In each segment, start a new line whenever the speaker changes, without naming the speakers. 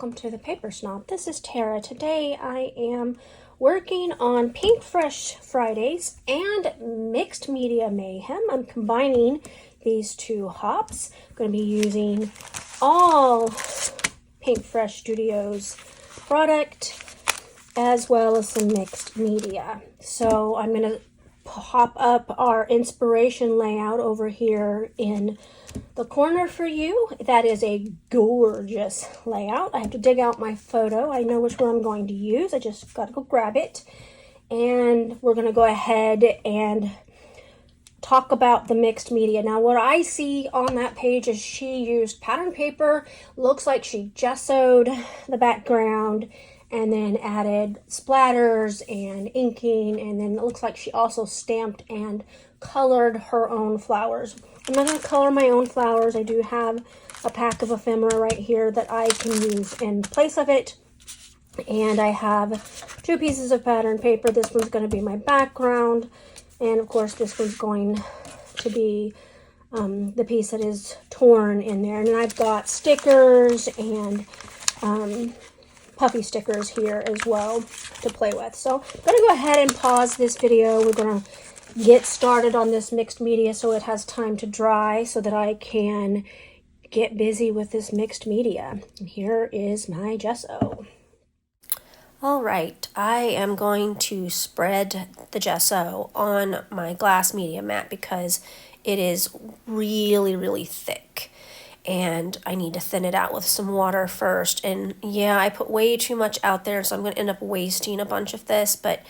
welcome to the Paper Snob. This is Tara. Today I am working on PinkFresh Fridays and Mixed Media Mayhem. I'm combining these two hops. I'm going to be using all PinkFresh Studios product as well as some mixed media. So I'm going to pop up our inspiration layout over here in the corner for you. That is a gorgeous layout. I have to dig out my photo. I know which one I'm going to use. I just got to go grab it. And we're going to go ahead and talk about the mixed media. Now, what I see on that page is she used pattern paper. Looks like she gessoed the background and then added splatters and inking, and then it looks like she also stamped and colored her own flowers. I'm not going to color my own flowers. I do have a pack of ephemera right here that I can use in place of it. And I have 2 pieces of pattern paper. This one's going to be my background. And of course, this one's going to be the piece that is torn in there. And then I've got stickers and puffy stickers here as well to play with. So I'm going to go ahead and pause this video. We're going to get started on this mixed media so it has time to dry so that I can get busy with this mixed media. And here is my gesso. All right, I am going to spread the gesso on my glass media mat because it is really thick. And I need to thin it out with some water first. And yeah, I put way too much out there, so I'm going to end up wasting a bunch of this, but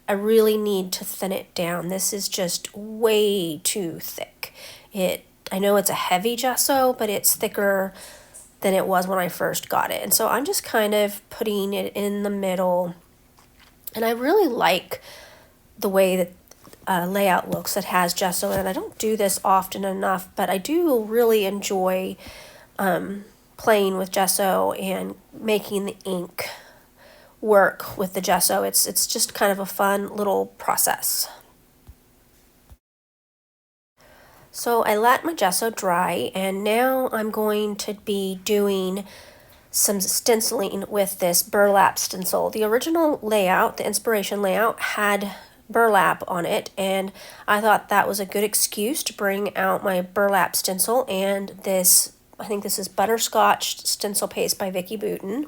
I really need to thin it down. This is just way too thick. I know it's a heavy gesso, but it's thicker than it was when I first got it. And so I'm just kind of putting it in the middle. And I really like the way that layout looks that has gesso in it. I don't do this often enough, but I do really enjoy playing with gesso and making the ink work with the gesso. It's just kind of a fun little process. So I let my gesso dry, and now I'm going to be doing some stenciling with this burlap stencil. The original layout, the inspiration layout, had burlap on it, and I thought that was a good excuse to bring out my burlap stencil and this, I think this is butterscotch stencil paste by Vicki Boutin,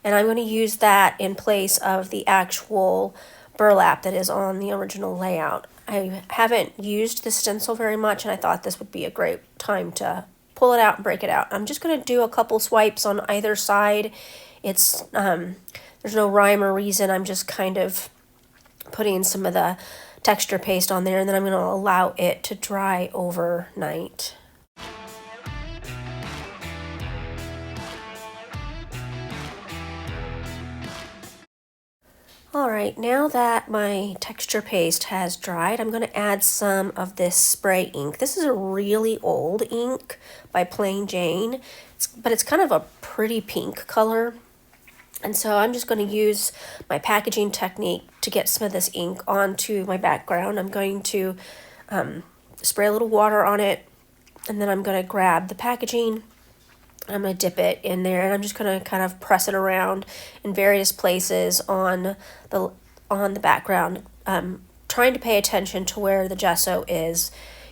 and I'm going to use that in place of the actual burlap that is on the original layout. I haven't used the stencil very much, and I thought this would be a great time to pull it out and break it out. I'm just going to do a couple swipes on either side. It's there's no rhyme or reason. I'm just kind of putting some of the texture paste on there, and then I'm going to allow it to dry overnight. Alright, now that my texture paste has dried, I'm going to add some of this spray ink. This is a really old ink by Plain Jane, but it's kind of a pretty pink color. And so I'm just going to use my packaging technique to get some of this ink onto my background. I'm going to spray a little water on it, and then I'm going to grab the packaging. I'm going to dip it in there, and I'm just going to kind of press it around in various places on the background, trying to pay attention to where the gesso is.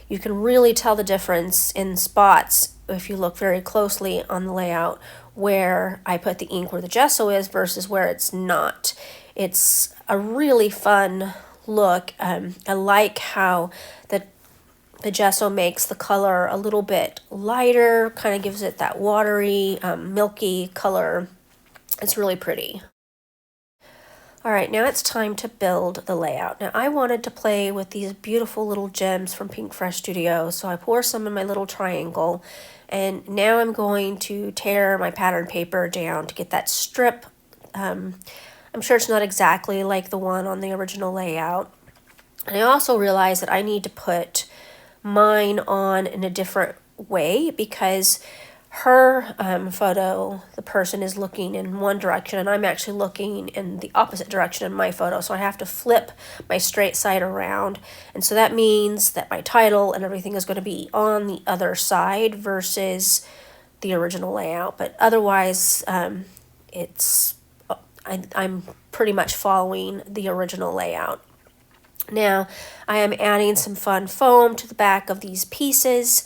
You can really tell the difference in spots if you look very closely on the layout where I put the ink where the gesso is versus where it's not. It's a really fun look. I like how the gesso makes the color a little bit lighter, kind of gives it that watery, milky color. It's really pretty. All right, now it's time to build the layout. Now I wanted to play with these beautiful little gems from PinkFresh Studios, so I pour some in my little triangle, and now I'm going to tear my pattern paper down to get that strip. I'm sure it's not exactly like the one on the original layout. And I also realized that I need to put mine on in a different way because her photo, the person is looking in one direction and I'm actually looking in the opposite direction in my photo. So I have to flip my straight side around. And so that means that my title and everything is going to be on the other side versus the original layout. But otherwise,
I'm pretty much following the original layout. Now, I am adding some fun foam to the back of these pieces,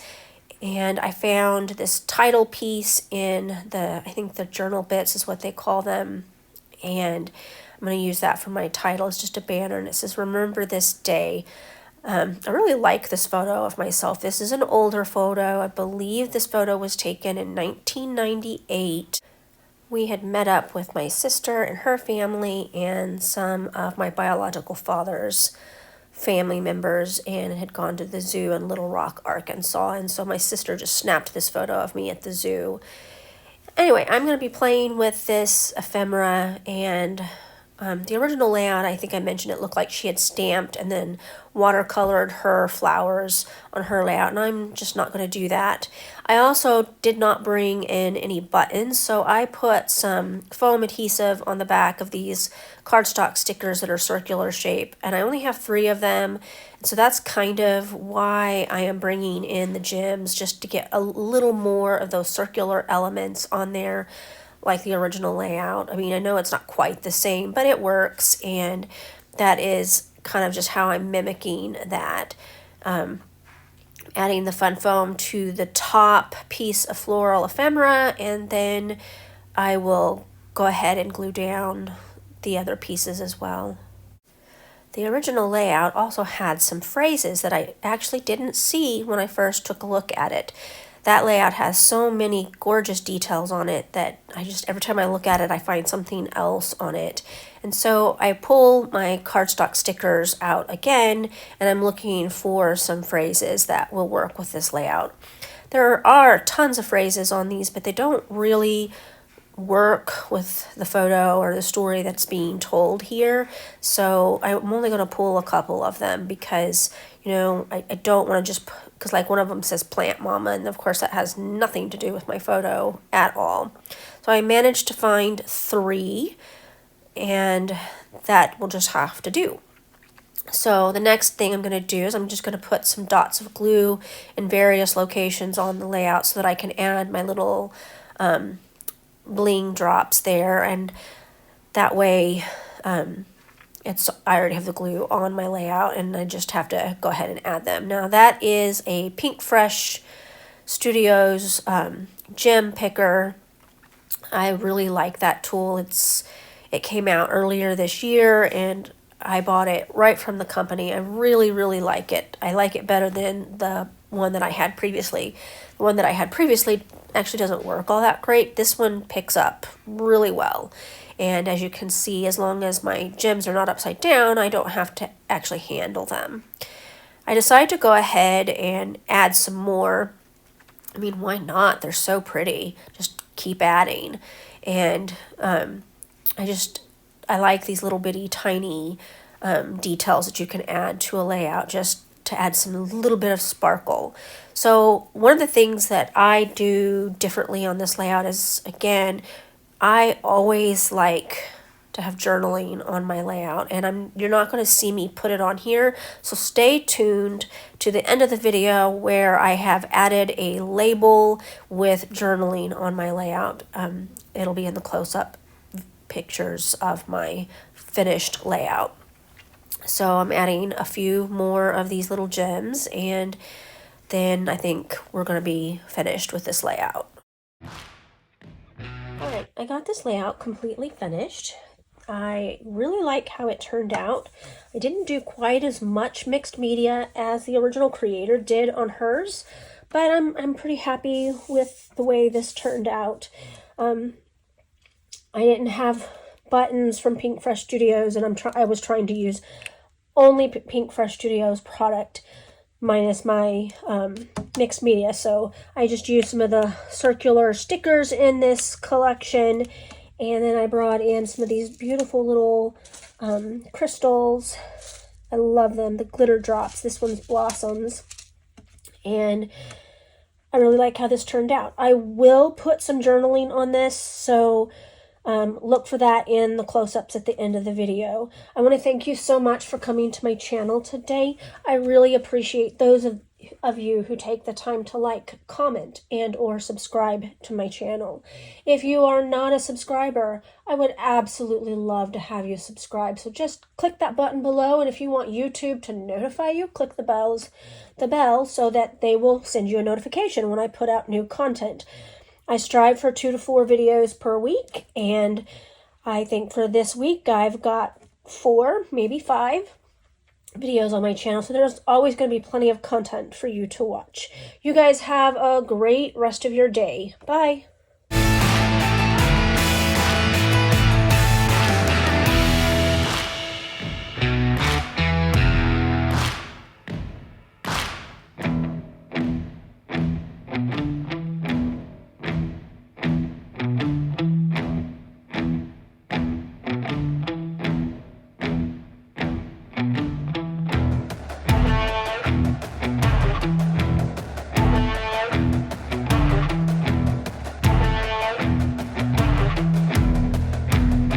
and I found this title piece in I think the journal bits is what they call them, and I'm going to use that for my title. It's just a banner, and it says, "Remember this day." I really like this photo of myself. This is an older photo. I believe this photo was taken in 1998. We had met up with my sister and her family and some of my biological father's family members and had gone to the zoo in Little Rock, Arkansas. And so my sister just snapped this photo of me at the zoo. Anyway, I'm going to be playing with this ephemera, and the original layout, I think I mentioned, it looked like she had stamped and then watercolored her flowers on her layout, and I'm just not going to do that. I also did not bring in any buttons, so I put some foam adhesive on the back of these cardstock stickers that are circular shape, and I only have 3 of them, so that's kind of why I am bringing in the gems, just to get a little more of those circular elements on there, like the original layout. I mean, I know it's not quite the same, but it works, and that is kind of just how I'm mimicking that. Adding the fun foam to the top piece of floral ephemera, and then I will go ahead and glue down the other pieces as well. The original layout also had some phrases that I actually didn't see when I first took a look at it. That layout has so many gorgeous details on it that every time I look at it, I find something else on it. And so I pull my cardstock stickers out again, and I'm looking for some phrases that will work with this layout. There are tons of phrases on these, but they don't really work with the photo or the story that's being told here. So I'm only going to pull a couple of them because, I don't want to just, because like one of them says plant mama, and of course that has nothing to do with my photo at all. So I managed to find 3, and that will just have to do. So the next thing I'm going to do is I'm just going to put some dots of glue in various locations on the layout so that I can add my little bling drops there, and that way I already have the glue on my layout, and I just have to go ahead and add them. Now that is a PinkFresh Studios gem picker. I really like that tool. It came out earlier this year, and I bought it right from the company. I really, really like it. I like it better than the one that I had previously. The one that I had previously actually doesn't work all that great. This one picks up really well. And as you can see, as long as my gems are not upside down, I don't have to actually handle them. I decided to go ahead and add some more. I mean, why not? They're so pretty. Just keep adding. And I like these little bitty tiny details that you can add to a layout just to add some little bit of sparkle. So one of the things that I do differently on this layout is, again, I always like to have journaling on my layout, and you're not going to see me put it on here, so stay tuned to the end of the video where I have added a label with journaling on my layout. It'll be in the close-up pictures of my finished layout. So I'm adding a few more of these little gems, and then I think we're going to be finished with this layout. Alright, I got this layout completely finished. I really like how it turned out. I didn't do quite as much mixed media as the original creator did on hers, but I'm pretty happy with the way this turned out. I didn't have buttons from PinkFresh Studios, and I was trying to use only PinkFresh Studios product minus my mixed media. So I just used some of the circular stickers in this collection, and then I brought in some of these beautiful little crystals. I love them, the glitter drops. This one's blossoms, and I really like how this turned out. I will put some journaling on this, so look for that in the close-ups at the end of the video. I want to thank you so much for coming to my channel today. I really appreciate those of
of you who take the time to like, comment, and or subscribe to my channel. If you are not a subscriber, I would absolutely love to have you subscribe. So just click that button below, and if you want YouTube to notify you, click the bell so that they will send you a notification when I put out new content. I strive for 2 to 4 videos per week, and I think for this week I've got 4, maybe 5 videos on my channel, so there's always going to be plenty of content for you to watch. You guys have a great rest of your day. Bye.